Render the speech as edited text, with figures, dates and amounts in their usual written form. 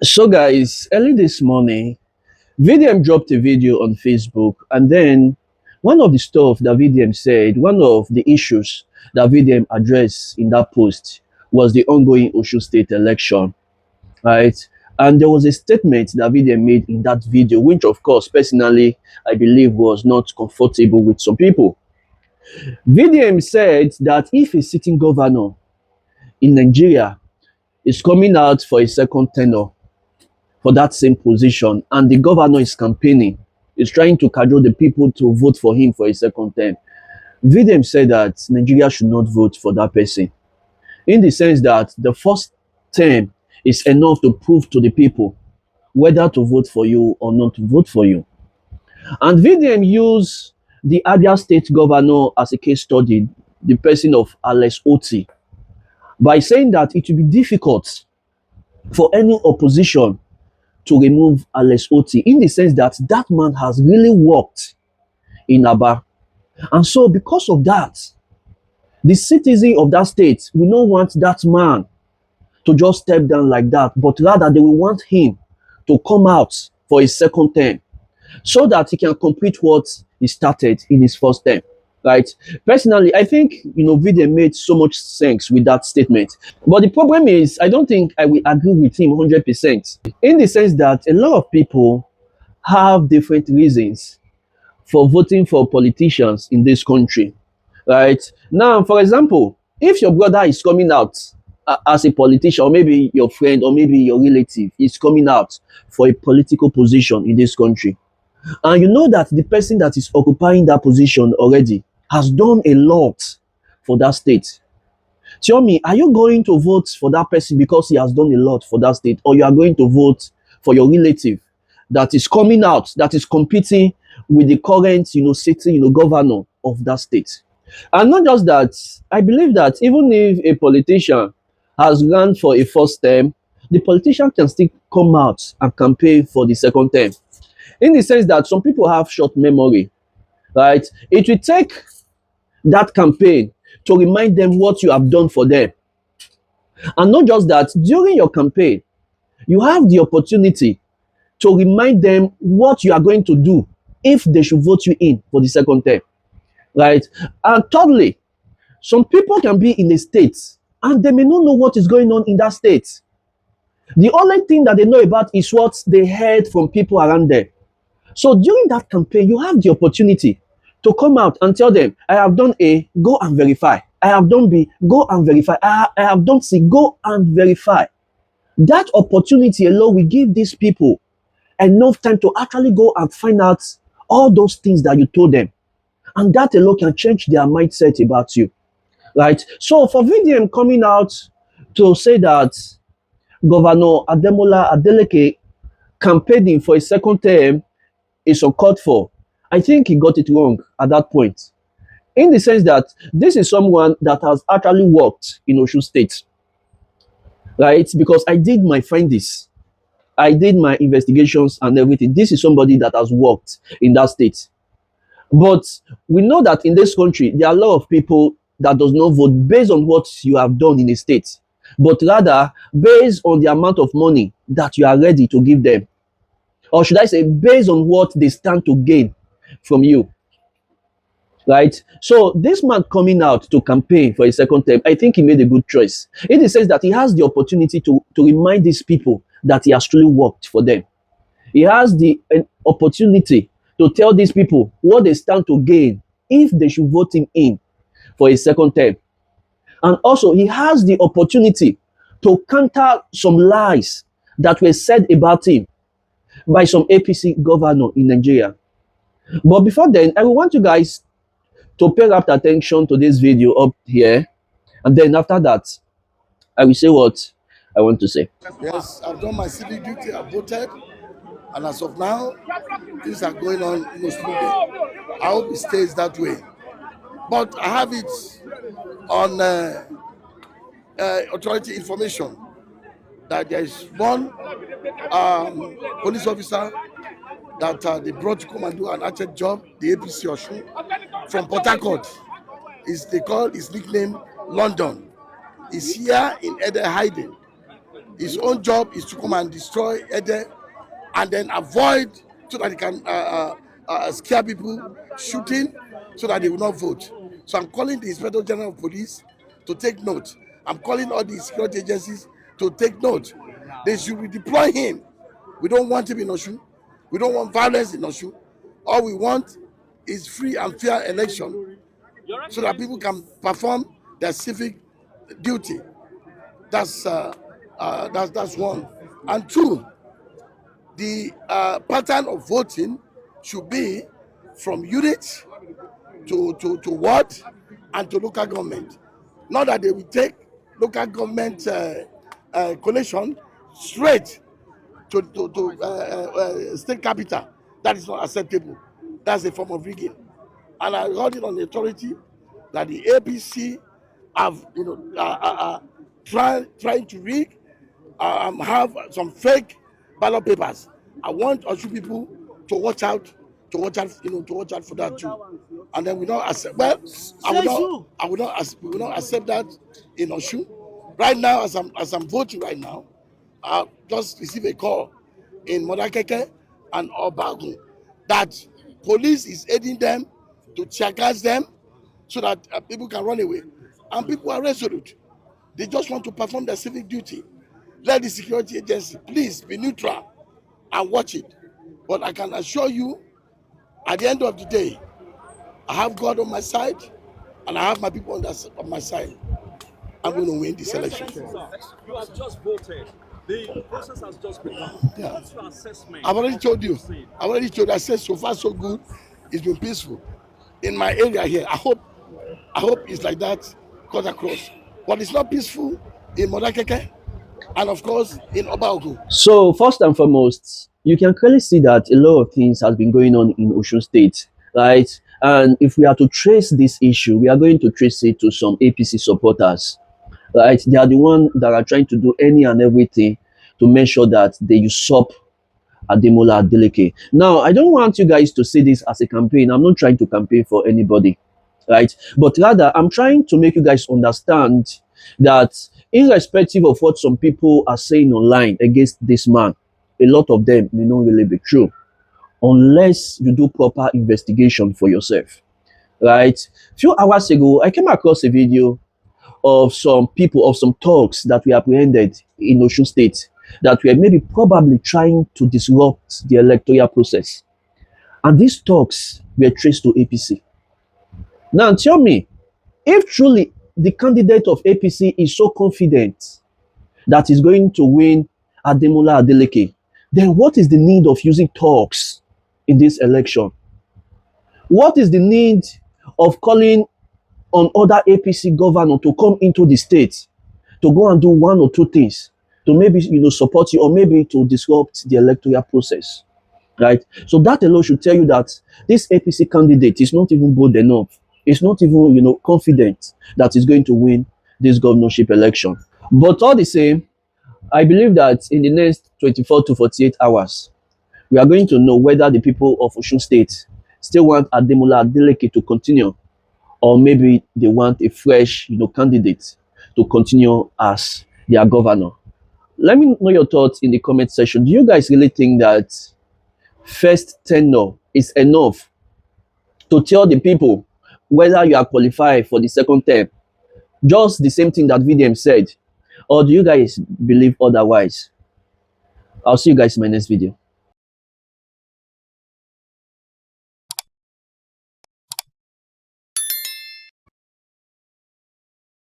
So, guys, early this morning, VDM dropped a video on Facebook, and then one of the stuff that VDM said, one of the issues that VDM addressed in that post was the ongoing Osun State election, right? And there was a statement that VDM made in that video, which, of course, personally, I believe was not comfortable with some people. VDM said that if a sitting governor in Nigeria is coming out for a second tenure, for that same position, and the governor is campaigning, is trying to cajole the people to vote for him for a second term. VDM said that Nigeria should not vote for that person, in the sense that the first term is enough to prove to the people whether to vote for you or not to vote for you. And VDM used the Abia State governor as a case study, the person of Alex Otti, by saying that it will be difficult for any opposition to remove Alex Otti, in the sense that that man has really worked in Aba. And so, because of that, the citizen of that state will not want that man to just step down like that, but rather they will want him to come out for a second term so that he can complete what he started in his first term. Right? Personally, I think Vide made so much sense with that statement. But the problem is, I don't think I will agree with him 100%. In the sense that a lot of people have different reasons for voting for politicians in this country. Right? Now, for example, if your brother is coming out as a politician, or maybe your friend, or maybe your relative is coming out for a political position in this country, and you know that the person that is occupying that position already has done a lot for that state, tell me, are you going to vote for that person because he has done a lot for that state, or you are going to vote for your relative that is coming out, that is competing with the current, sitting, governor of that state? And not just that, I believe that even if a politician has run for a first term, the politician can still come out and campaign for the second term. In the sense that some people have short memory, right? It will take that campaign to remind them what you have done for them. And not just that, during your campaign, you have the opportunity to remind them what you are going to do if they should vote you in for the second term, right? And thirdly, some people can be in a state and they may not know what is going on in that state. The only thing that they know about is what they heard from people around them. So during that campaign, you have the opportunity to come out and tell them, I have done A, go and verify. I have done B, go and verify. I have done C, go and verify. That opportunity alone will give these people enough time to actually go and find out all those things that you told them. And that alone can change their mindset about you, right? So for VDM coming out to say that Governor Ademola Adeleke campaigning for a second term is uncalled for, I think he got it wrong at that point. In the sense that this is someone that has actually worked in Osun State, right? Because I did my findings, I did my investigations and everything. This is somebody that has worked in that state. But we know that in this country, there are a lot of people that does not vote based on what you have done in a state, but rather based on the amount of money that you are ready to give them. Or should I say, based on what they stand to gain from you, right? So this man coming out to campaign for a second term, I think he made a good choice. In the sense that he has the opportunity to remind these people that he has truly worked for them. He has the opportunity to tell these people what they stand to gain if they should vote him in for a second term. And also, he has the opportunity to counter some lies that were said about him by some APC governor in Nigeria. But before then, I want you guys to pay rapt attention to this video up here. And then after that, I will say what I want to say. Yes, I've done my civic duty, I've voted, and as of now, things are going on smoothly. I hope it stays that way. But I have it on authority information that there is one police officer that they brought to come and do an actual job, the APC Osun, from Port Harcourt. They call his nickname London. He's here in Ede hiding. His own job is to come and destroy Ede and then avoid so that he can scare people, shooting, so that they will not vote. So I'm calling the Inspector General of Police to take note. I'm calling all the security agencies to take note. They should redeploy him. We don't want him in Osun. We don't want violence in Osun. All we want is free and fair election so that people can perform their civic duty. That's one. And two, the pattern of voting should be from unit to ward and to local government. Not that they will take local government collation straight to state capital. That is not acceptable. That's a form of rigging. And I heard it on the authority that the APC have, trying to rig, have some fake ballot papers. I want Osun people to watch out, to watch out for that too. And then we don't accept. Well, we will not accept that in Osun. Right now, as I'm voting right now, I just received a call in Modakeke and Obagun that police is aiding them to tear-gas them so that people can run away. And people are resolute. They just want to perform their civic duty. Let the security agency please be neutral and watch it. But I can assure you, at the end of the day, I have God on my side and I have my people on my side. I'm going to win this election. You have just voted. The process has just begun. Yeah. What's your assessment? I've already told you. I said so far so good. It's been peaceful in my area here. I hope it's like that cut across. But it's not peaceful in Modakeke and of course in Obaogu. So first and foremost, you can clearly see that a lot of things has been going on in Osun State, right? And if we are to trace this issue, we are going to trace it to some APC supporters, right? They are the ones that are trying to do any and everything to make sure that they usurp Ademola Adeleke. Now, I don't want you guys to see this as a campaign. I'm not trying to campaign for anybody, right? But rather, I'm trying to make you guys understand that irrespective of what some people are saying online against this man, a lot of them may not really be true unless you do proper investigation for yourself, right? A few hours ago, I came across a video of some people, of some thugs that were apprehended in Osun State that were maybe probably trying to disrupt the electoral process. And these thugs were traced to APC. Now tell me, if truly the candidate of APC is so confident that he's going to win Ademola Adeleke, then what is the need of using thugs in this election? What is the need of calling on other APC governors to come into the state to go and do one or two things to maybe support you or maybe to disrupt the electoral process, right? So that alone should tell you that this APC candidate is not even bold enough. It's not even confident that he's going to win this governorship election. But all the same, I believe that in the next 24 to 48 hours, we are going to know whether the people of Osun State still want Ademola Adeleke to continue, or maybe they want a fresh, candidate to continue as their governor. Let me know your thoughts in the comment section. Do you guys really think that first tenure is enough to tell the people whether you are qualified for the second term? Just the same thing that VDM said. Or do you guys believe otherwise? I'll see you guys in my next video.